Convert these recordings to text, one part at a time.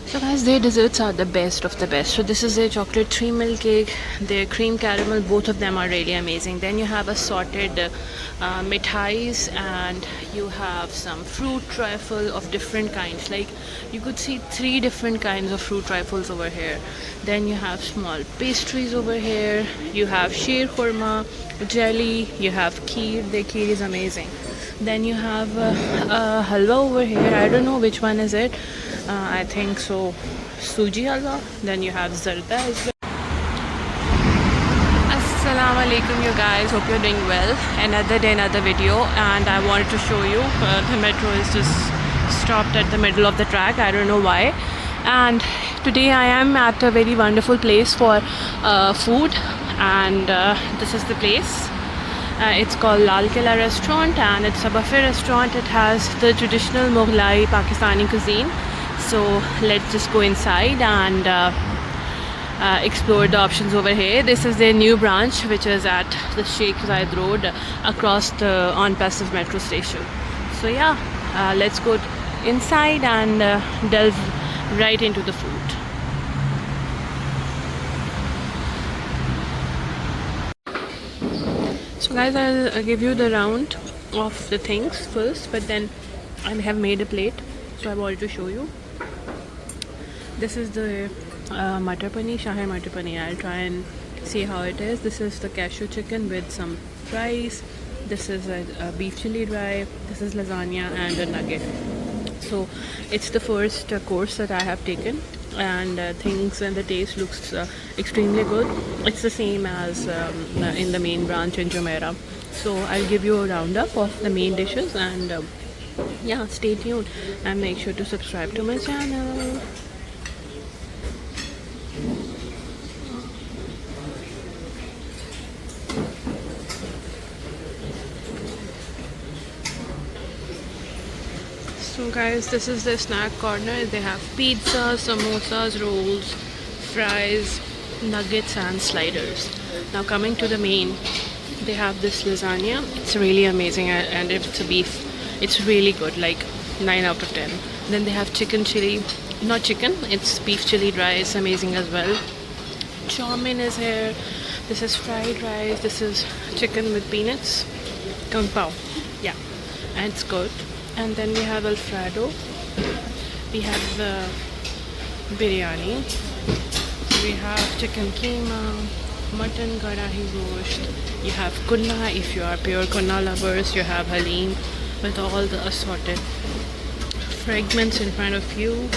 So guys, their desserts are the best of the best. So this is their chocolate 3 milk cake, their cream caramel, both of them are really amazing. Then you have assorted mithais, and you have some fruit trifle of different kinds. Like you could see 3 different kinds of fruit trifles over here. Then you have small pastries over here. You have sheer khurma, jelly, you have kheer. Their kheer is amazing. Then you have halwa over here. I don't know which one is it. I think so, suji halwa. Then you have zarda as well. Assalamu alaikum, you guys. Hope you're doing well. Another day, another video, and I wanted to show you the metro is just stopped at the middle of the track. I don't know why. And today I am at a very wonderful place for food, and this is the place. It's called Lal Killa restaurant, and it's a buffet restaurant. It has the traditional Mughlai Pakistani cuisine. So let's just go inside and explore the options over here. This is their new branch, which is at the Sheikh Zayed Road across the On Passive metro station. So yeah, let's go inside and delve right into the food. So guys, I'll give you the round of the things first, but then I have made a plate, so I wanted to show you. This is the Matar Paneer, Shahi Matar Paneer. I'll try and see how it is. This is the cashew chicken with some rice. This is a beef chili dry. This is lasagna and a nugget. So it's the first course that I have taken, and things and the taste looks extremely good. It's the same as in the main branch in Jumeirah. So I'll give you a roundup of the main dishes, and yeah, stay tuned and make sure to subscribe to my channel. So guys, this is the snack corner. They have pizza, samosas, rolls, fries, nuggets and sliders. Now coming to the main, they have this lasagna. It's really amazing, and if it's a beef, it's really good, like 9 out of 10. Then they have chicken chili, not chicken, it's beef chili dry. It's amazing as well. Chow mein is here. This is fried rice. This is chicken with peanuts. Kung pao, yeah, and it's good. And then we have Alfredo. We have biryani. We have chicken keema, mutton karahi gosht. You have kunna if you are pure kunna lovers. You have halim with all the assorted fragments in front of you.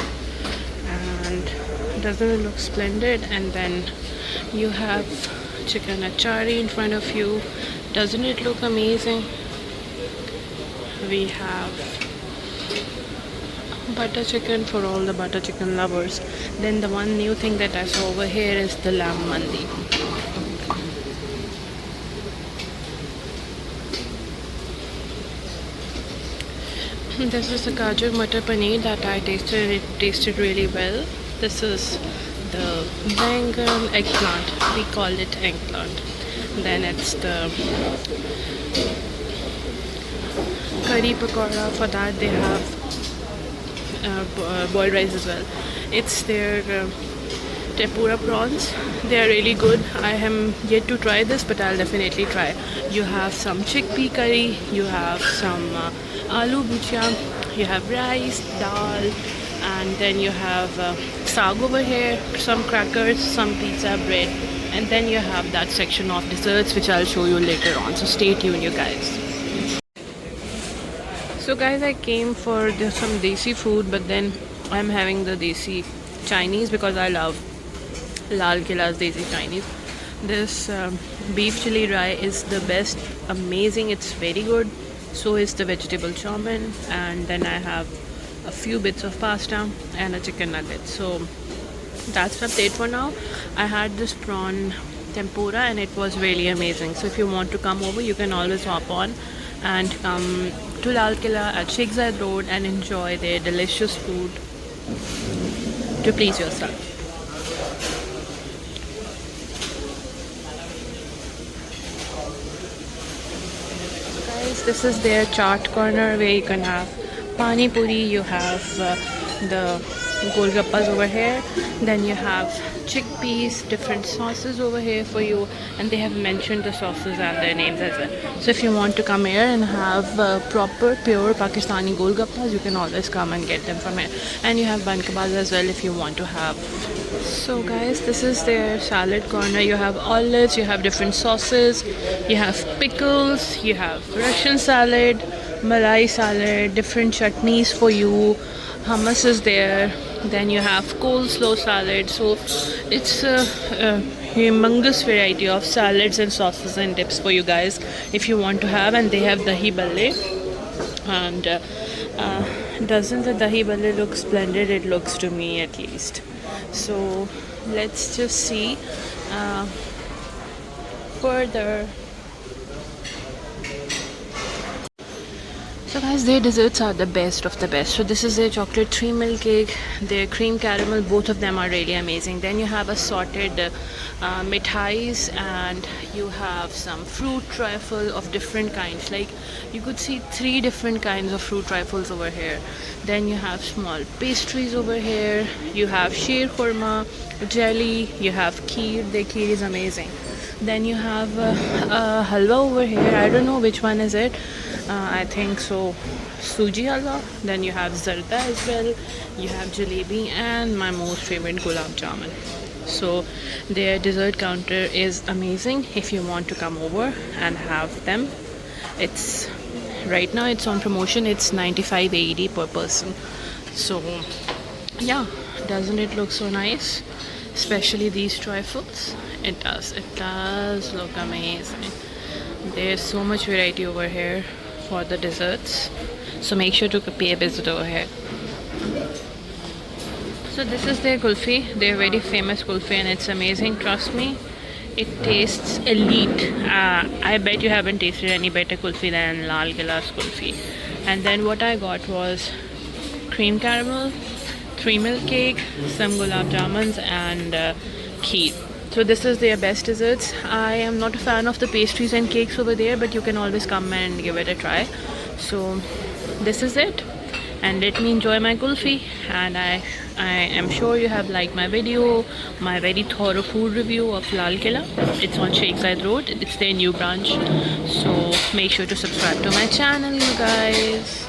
And doesn't it look splendid? And then you have chicken achari in front of you. Doesn't it look amazing? We have butter chicken for all the butter chicken lovers. Then the one new thing that I saw over here is the lamb mandi. This is the Kaju Matar Paneer that I tasted. It tasted really well. This is the Bengal eggplant. We call it eggplant. Then it's the curry pakora. For that they have boiled rice as well. It's their tempura prawns. They are really good. I am yet to try this, but I'll definitely try. You have some chickpea curry. You have some aloo bhujia. You have rice, dal, and then you have saag over here, some crackers, some pizza bread, and then you have that section of desserts which I'll show you later on. So stay tuned, you guys. So guys, I came for some desi food, but then I'm having the desi Chinese because I love Lal Killa's desi Chinese. This beef chili dry is the best, amazing, it's very good. So is the vegetable chow mein, and then I have a few bits of pasta and a chicken nugget. So that's the update for now. I had this prawn tempura and it was really amazing. So if you want to come over, you can always hop on and come to Lal Killa at Sheikh Zayed Road and enjoy their delicious food to please yourself. Guys, this is their chaat corner where you can have pani puri, you have the golgappas over here. Then you have chickpeas, different sauces over here for you, and they have mentioned the sauces and their names as well. So if you want to come here and have proper pure Pakistani golgappas, you can always come and get them from here. And you have bun kebabs as well if you want to have. So guys, this is their salad corner. You have olives, you have different sauces, you have pickles, you have Russian salad, Malai salad, different chutneys for you, hummus is there, then you have coleslaw salad. So it's a humongous variety of salads and sauces and dips for you guys if you want to have. And they have dahi balle, and doesn't the dahi balle look splendid? It looks to me at least. So let's just see further. So guys, their desserts are the best of the best. So this is their chocolate 3 milk cake, their cream caramel, both of them are really amazing. Then you have assorted mithais, and you have some fruit trifle of different kinds. Like you could see 3 different kinds of fruit trifles over here. Then you have small pastries over here. You have sheer khurma, jelly, you have kheer. Their kheer is amazing. Then you have halwa over here. I don't know which one is it. I think so, suji halwa. Then you have zarda as well. You have jalebi, and my most favorite gulab jamun. So their dessert counter is amazing if you want to come over and have them. It's right now it's on promotion. It's 95 AED per person. So yeah, doesn't it look so nice? Especially these trifles. It does look amazing. There's so much variety over here for the desserts, so make sure to pay a visit over here. So this is their kulfi. They're very famous kulfi, and it's amazing, trust me. It tastes elite. I bet you haven't tasted any better kulfi than Lal Kila's kulfi. And then what I got was cream caramel, 3 milk cake, some gulab jamuns, and kheer. So this is their best desserts. I am not a fan of the pastries and cakes over there, but you can always come and give it a try. So this is it, and let me enjoy my kulfi. And I am sure you have liked my video, my very thorough food review of Lal Kila. It's on Sheikh Zayed Road. It's their new branch. So make sure to subscribe to my channel, you guys.